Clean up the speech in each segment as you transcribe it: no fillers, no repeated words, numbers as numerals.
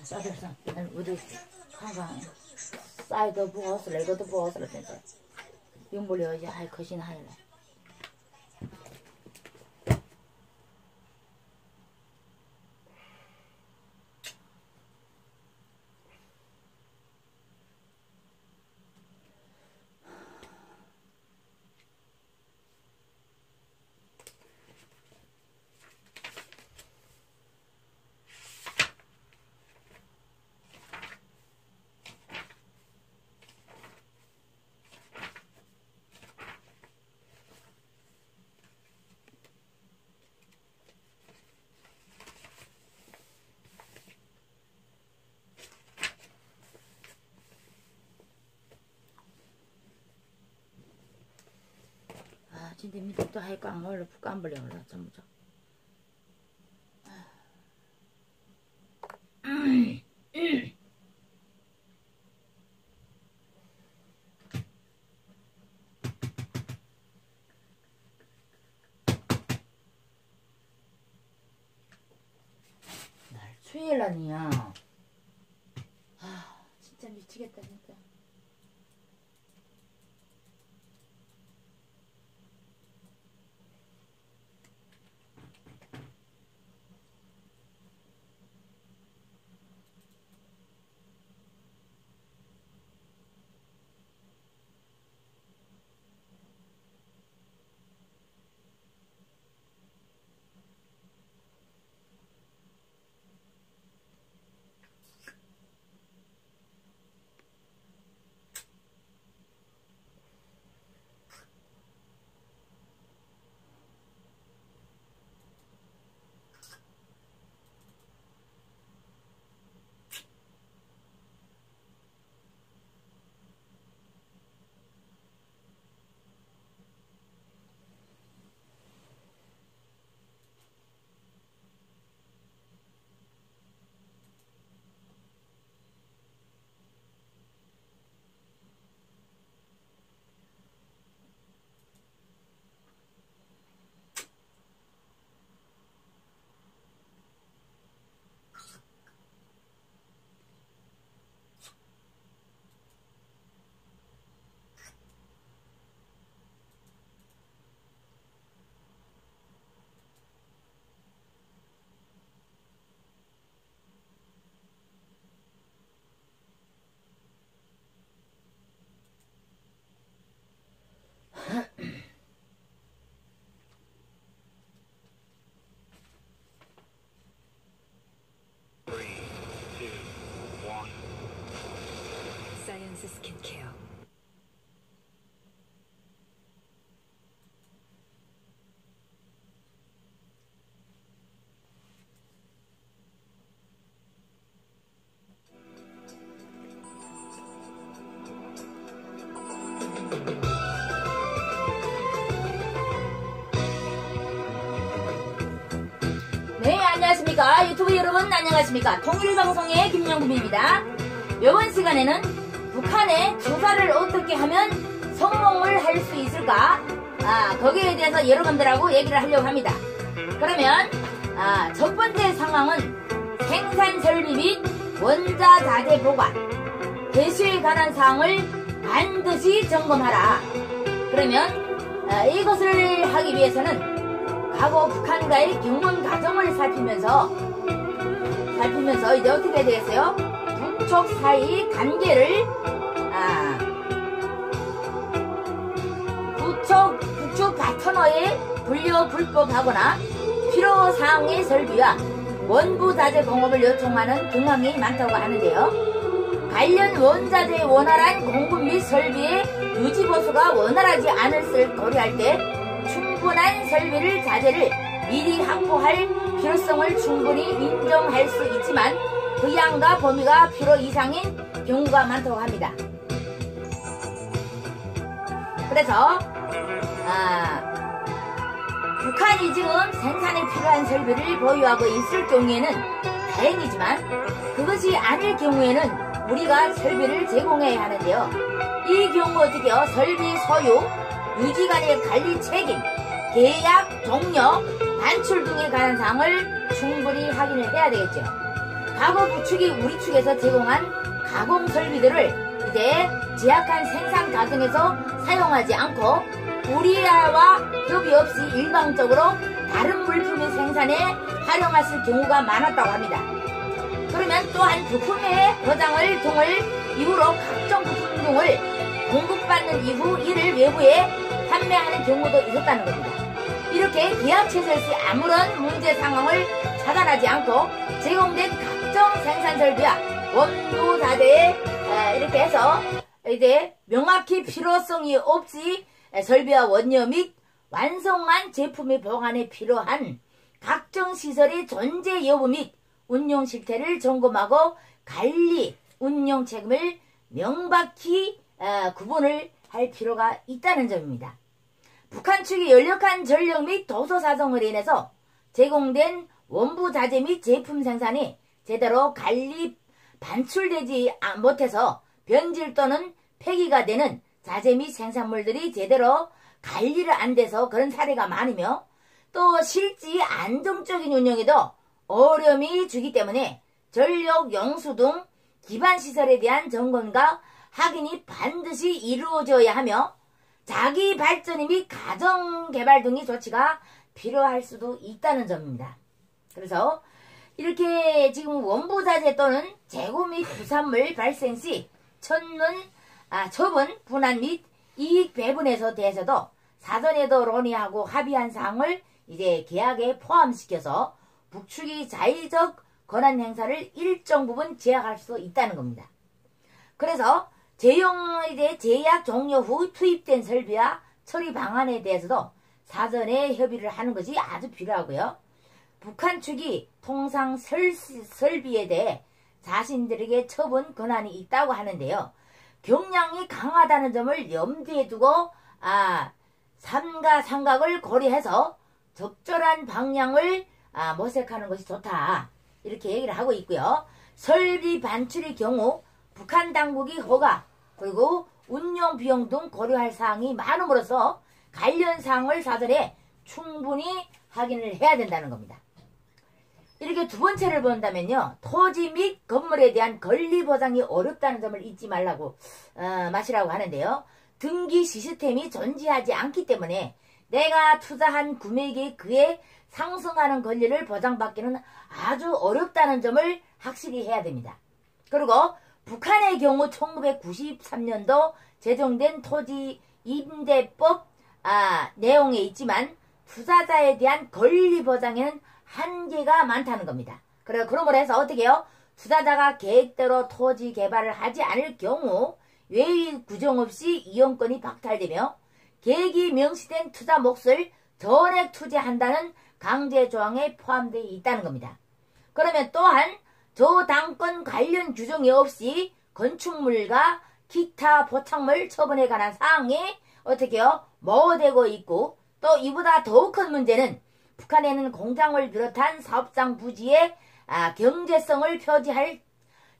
싸들상 우리 항상 쌀도 부었을 이것도 부었을 텐데 용불려 이제 할 것이나 하일래. 진짜 밑에 또 하이까 안 올라 푹 안 벌려 올라 전부 저. 날 추일라니야. 아 진짜 미치겠다 진짜. Science is skincare. 네, 안녕하십니까. 유튜브 여러분 안녕하십니까. 통일방송의 김영금입니다. 이번 시간에는 북한의 조사를 어떻게 하면 성공을 할 수 있을까, 거기에 대해서 여러분들하고 얘기를 하려고 합니다. 그러면 첫 번째 상황은 생산 설비 및 원자 자재 보관, 배수에 관한 사항을 반드시 점검하라. 그러면 이것을 하기 위해서는 과거 북한과의 경험 과정을 살피면서 이제 어떻게 해야 되겠어요? 북쪽 사이 관계를 북쪽 파트너에 불법하거나 필요사항의 설비와 원부 자재 공급을 요청하는 경향이 많다고 하는데요. 관련 원자재의 원활한 공급 및 설비의 유지 보수가 원활하지 않을 것을 고려할 때 충분한 설비를 자재를 미리 확보할 필요성을 충분히 인정할 수 있지만 그 양과 범위가 필요 이상인 경우가 많다고 합니다. 그래서 북한이 지금 생산에 필요한 설비를 보유하고 있을 경우에는 다행이지만 그것이 아닐 경우에는 우리가 설비를 제공해야 하는데요. 이 경우 어떻게요? 설비 소유, 유지 간의 관리 책임, 계약 종료, 반출 등에 관한 사항을 충분히 확인을 해야 되겠죠. 과거 북측이 우리 측에서 제공한 가공 설비들을 이제 제약한 생산 과정에서 사용하지 않고 우리나라와 협의 없이 일방적으로 다른 물품의 생산에 활용했을 경우가 많았다고 합니다. 그러면 또한 부품의 고장을 등을 이유로 각종 부품 등을 공급받는 이후 이를 외부에 판매하는 경우도 있었다는 겁니다. 이렇게 계약 체결 시 아무런 문제 상황을 차단하지 않고 제공된 각종 생산 설비와 원두 자재에 이렇게 해서 이제 명확히 필요성이 없이 설비와 원료 및 완성한 제품의 보관에 필요한 각종 시설의 존재 여부 및 운용 실태를 점검하고 관리, 운용 책임을 명확히 구분을 할 필요가 있다는 점입니다. 북한 측이 연력한 전력 및 도서 사정으로 인해서 제공된 원부 자재 및 제품 생산이 제대로 관리 반출되지 못해서 변질 또는 폐기가 되는 자재 및 생산물들이 제대로 관리를 안 돼서 그런 사례가 많으며 또 실지 안정적인 운영에도 어려움이 주기 때문에 전력, 용수 등 기반시설에 대한 점검과 확인이 반드시 이루어져야 하며 자기 발전 및 가정개발 등의 조치가 필요할 수도 있다는 점입니다. 그래서 이렇게 지금 원부자재 또는 재고 및 부산물 발생 시 처분, 분할 및 이익 배분에서 대해서도 사전에도 논의하고 합의한 사항을 이제 계약에 포함시켜서 북측이 자의적 권한 행사를 일정 부분 제약할 수 있다는 겁니다. 그래서 제약 종료 후 투입된 설비와 처리 방안에 대해서도 사전에 협의를 하는 것이 아주 필요하고요. 북한 측이 통상 설비에 대해 자신들에게 처분 권한이 있다고 하는데요. 경량이 강하다는 점을 염두에 두고 삼가 삼각을 고려해서 적절한 방향을 모색하는 것이 좋다. 이렇게 얘기를 하고 있고요. 설비 반출의 경우 북한 당국이 허가 그리고 운용 비용 등 고려할 사항이 많음으로써 관련 사항을 사전에 충분히 확인을 해야 된다는 겁니다. 이렇게 두 번째를 본다면요. 토지 및 건물에 대한 권리 보장이 어렵다는 점을 잊지 말라고 마시라고 하는데요. 등기 시스템이 존재하지 않기 때문에 내가 투자한 금액이 그에 상승하는 권리를 보장받기는 아주 어렵다는 점을 확실히 해야 됩니다. 그리고 북한의 경우 1993년도 제정된 토지 임대법 내용에 있지만 투자자에 대한 권리 보장에는 한계가 많다는 겁니다. 그러므로 해서 어떻게 해요? 투자자가 계획대로 토지 개발을 하지 않을 경우 외의 규정 없이 이용권이 박탈되며 계획이 명시된 투자 몫을 전액 투자한다는 강제 조항에 포함되어 있다는 겁니다. 그러면 또한 저당권 관련 규정이 없이 건축물과 기타 포착물 처분에 관한 사항이 어떻게 해요? 모호되고 있고 또 이보다 더욱 큰 문제는 북한에는 공장을 비롯한 사업장 부지의 경제성을 표지할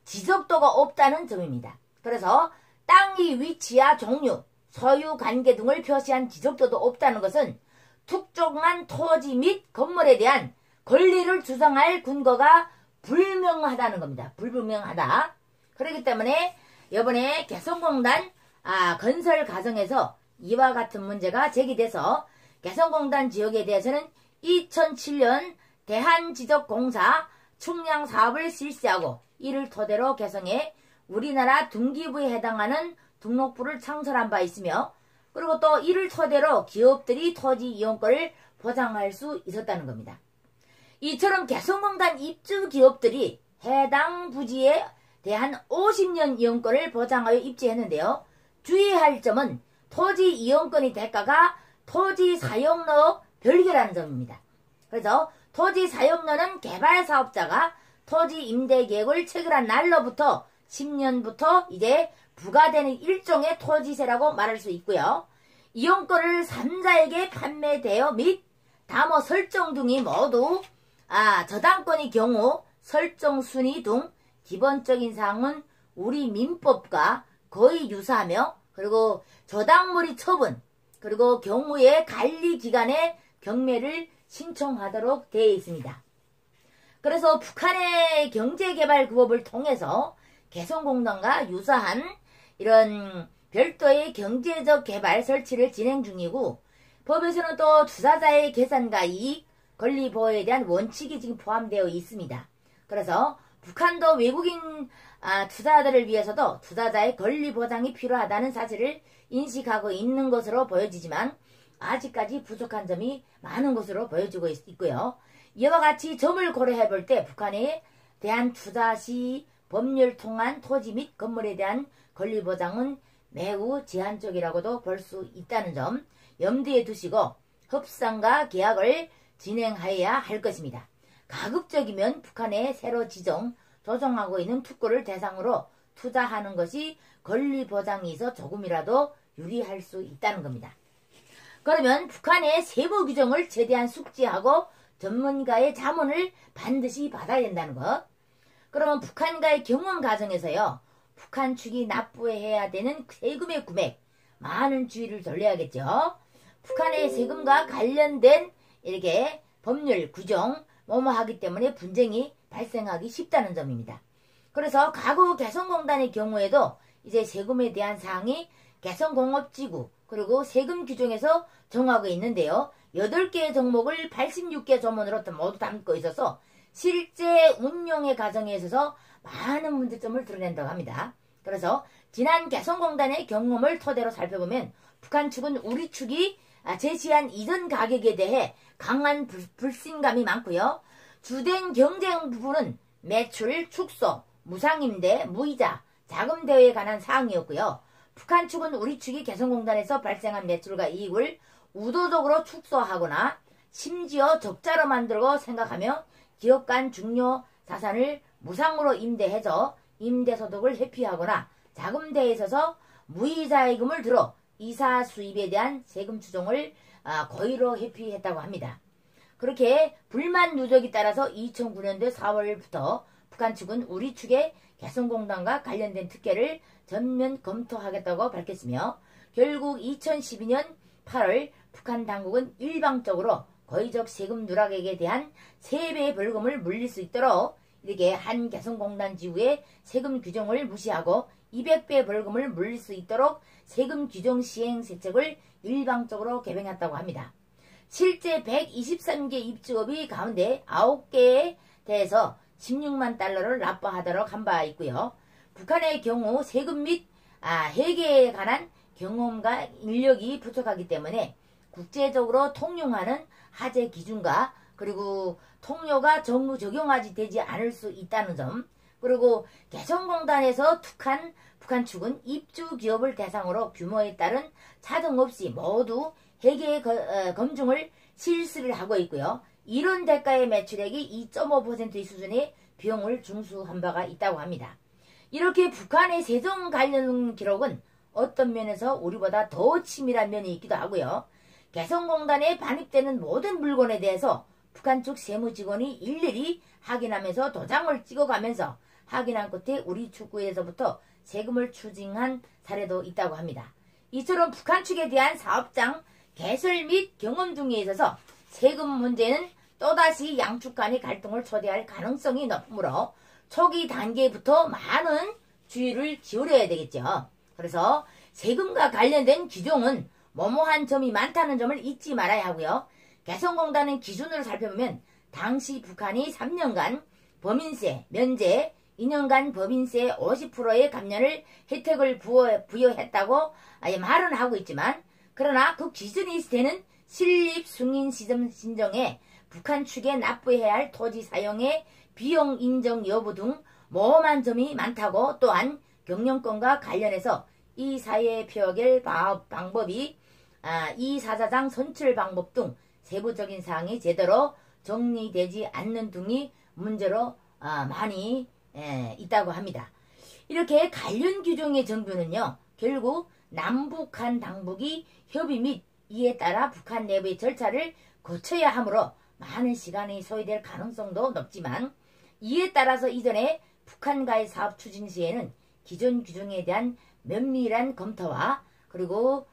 지적도가 없다는 점입니다. 그래서 땅의 위치와 종류, 소유 관계 등을 표시한 지적도도 없다는 것은 특정한 토지 및 건물에 대한 권리를 주장할 근거가 불명하다는 겁니다. 불분명하다. 그렇기 때문에 이번에 개성공단 건설 과정에서 이와 같은 문제가 제기돼서 개성공단 지역에 대해서는 2007년 대한지적공사 측량 사업을 실시하고 이를 토대로 개성에 우리나라 등기부에 해당하는 등록부를 창설한 바 있으며 그리고 또 이를 토대로 기업들이 토지 이용권을 보장할 수 있었다는 겁니다. 이처럼 개성공단 입주 기업들이 해당 부지에 대한 50년 이용권을 보장하여 입주했는데요. 주의할 점은 토지 이용권의 대가가 토지 사용료 별개라는 점입니다. 그래서 토지 사용료는 개발 사업자가 토지 임대 계획을 체결한 날로부터 10년부터 이제 부과되는 일종의 토지세라고 말할 수 있고요. 이용권을 3자에게 판매되어 및 담어 설정 등이 모두 저당권의 경우 설정 순위 등 기본적인 사항은 우리 민법과 거의 유사하며 그리고 저당물의 처분 그리고 경우의 관리기관에 경매를 신청하도록 되어 있습니다. 그래서 북한의 경제개발구법을 통해서 개성공단과 유사한 이런 별도의 경제적 개발 설치를 진행 중이고 법에서는 또 투자자의 계산과 이익, 권리 보호에 대한 원칙이 지금 포함되어 있습니다. 그래서 북한도 외국인 투자자들을 위해서도 투자자의 권리 보장이 필요하다는 사실을 인식하고 있는 것으로 보여지지만 아직까지 부족한 점이 많은 것으로 보여지고 있고요. 이와 같이 점을 고려해 볼 때 북한에 대한 투자 시 법률 통한 토지 및 건물에 대한 권리 보장은 매우 제한적이라고도 볼 수 있다는 점 염두에 두시고 협상과 계약을 진행하여야 할 것입니다. 가급적이면 북한에 새로 조정하고 있는 특구를 대상으로 투자하는 것이 권리 보장이 있어 조금이라도 유리할 수 있다는 겁니다. 그러면 북한의 세부 규정을 최대한 숙지하고 전문가의 자문을 반드시 받아야 된다는 것. 그러면 북한과의 경험 과정에서요. 북한 측이 납부해야 되는 세금의 금액 많은 주의를 돌려야겠죠. 북한의 세금과 관련된 이렇게 법률 규정 하기 때문에 분쟁이 발생하기 쉽다는 점입니다. 그래서 과거 개성공단의 경우에도 이제 세금에 대한 사항이 개성공업지구 그리고 세금 규정에서 정하고 있는데요. 8개의 종목을 86개 조문으로 모두 담고 있어서 실제 운용의 과정에 있어서 많은 문제점을 드러낸다고 합니다. 그래서 지난 개성공단의 경험을 토대로 살펴보면 북한 측은 우리 측이 제시한 이전 가격에 대해 강한 불신감이 많고요. 주된 경쟁 부분은 매출, 축소, 무상임대, 무이자, 자금 대여에 관한 사항이었고요. 북한 측은 우리 측이 개성공단에서 발생한 매출과 이익을 의도적으로 축소하거나 심지어 적자로 만들고 생각하며 기업 간 중요 자산을 무상으로 임대해서 임대소득을 회피하거나 자금 대여에 있어서 무이자금을 들어 이사 수입에 대한 세금 추종을 고의로 회피했다고 합니다. 그렇게 불만 누적이 따라서 2009년도 4월부터 북한 측은 우리 측의 개성공단과 관련된 특혜를 전면 검토하겠다고 밝혔으며 결국 2012년 8월 북한 당국은 일방적으로 고의적 세금 누락액에 대한 3배의 벌금을 물릴 수 있도록 이렇게 한 개성공단 지구의 세금 규정을 무시하고 200배 벌금을 물릴 수 있도록 세금 규정 시행 세책을 일방적으로 개정했다고 합니다. 실제 123개 입주업이 가운데 9개에 대해서 16만 달러를 납부하도록 한 바 있고요. 북한의 경우 세금 및 회계에 관한 경험과 인력이 부족하기 때문에 국제적으로 통용하는 하재 기준과 그리고 통료가 전부 적용하지 되지 않을 수 있다는 점 그리고 개성공단에서 북한 측은 입주 기업을 대상으로 규모에 따른 차등 없이 모두 회계 검증을 실시를 하고 있고요. 이런 대가의 매출액이 2.5%의 수준의 비용을 중수한 바가 있다고 합니다. 이렇게 북한의 세정 관련 기록은 어떤 면에서 우리보다 더 치밀한 면이 있기도 하고요. 개성공단에 반입되는 모든 물건에 대해서 북한 측 세무직원이 일일이 확인하면서 도장을 찍어가면서 확인한 끝에 우리 측에서부터 세금을 추징한 사례도 있다고 합니다. 이처럼 북한 측에 대한 사업장 개설 및 경험 등에 있어서 세금 문제는 또다시 양측 간의 갈등을 초래할 가능성이 높으므로 초기 단계부터 많은 주의를 기울여야 되겠죠. 그래서 세금과 관련된 규정은 모호한 점이 많다는 점을 잊지 말아야 하고요. 개성공단은 기준으로 살펴보면 당시 북한이 3년간 법인세 면제, 2년간 법인세 50%의 감면을 혜택을 부여했다고 말은 하고 있지만 그러나 그 기준이 되는 신립 승인 시점 신정에 북한 측에 납부해야 할 토지 사용의 비용 인정 여부 등 모호한 점이 많다고 또한 경영권과 관련해서 이 사회 표결 방법이 이사자장 선출 방법 등 세부적인 사항이 제대로 정리되지 않는 등이 문제로 많이 있다고 합니다. 이렇게 관련 규정의 정부는요. 결국 남북한 당국이 협의 및 이에 따라 북한 내부의 절차를 거쳐야 하므로 많은 시간이 소요될 가능성도 높지만, 이에 따라서 이전에 북한과의 사업 추진 시에는 기존 규정에 대한 면밀한 검토와 그리고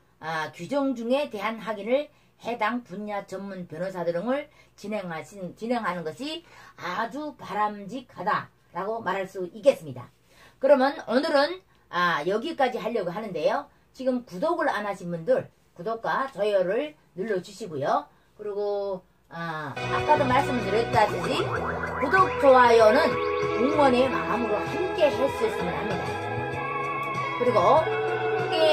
규정 중에 대한 확인을 해당 분야 전문 변호사들 등을 진행하는 것이 아주 바람직하다라고 말할 수 있겠습니다. 그러면 오늘은 여기까지 하려고 하는데요. 지금 구독을 안 하신 분들 구독과 좋아요를 눌러주시고요. 그리고 아까도 말씀드렸다시피 구독, 좋아요는 공무원의 마음으로 함께 했었으면 합니다. 그리고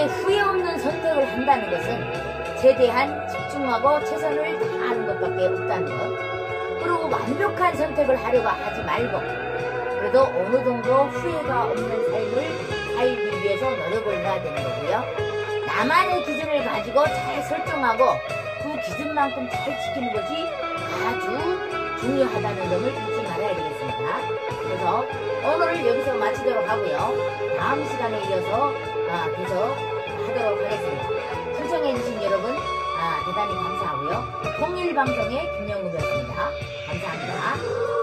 후회 없는 선택을 한다는 것은 최대한 집중하고 최선을 다하는 것밖에 없다는 것. 그리고 완벽한 선택을 하려고 하지 말고 그래도 어느 정도 후회가 없는 삶을 살기 위해서 노력을 해야 되는 거고요. 나만의 기준을 가지고 잘 설정하고 그 기준만큼 잘 지키는 것이 아주 중요하다는 점을 잊지 말아야 되겠습니다. 그래서 오늘을 여기서 마치도록 하고요. 다음 시간에 이어서 계속 하도록 하겠습니다. 신청해주신 여러분 대단히 감사하고요. 통일방송의 김영국이었습니다. 감사합니다.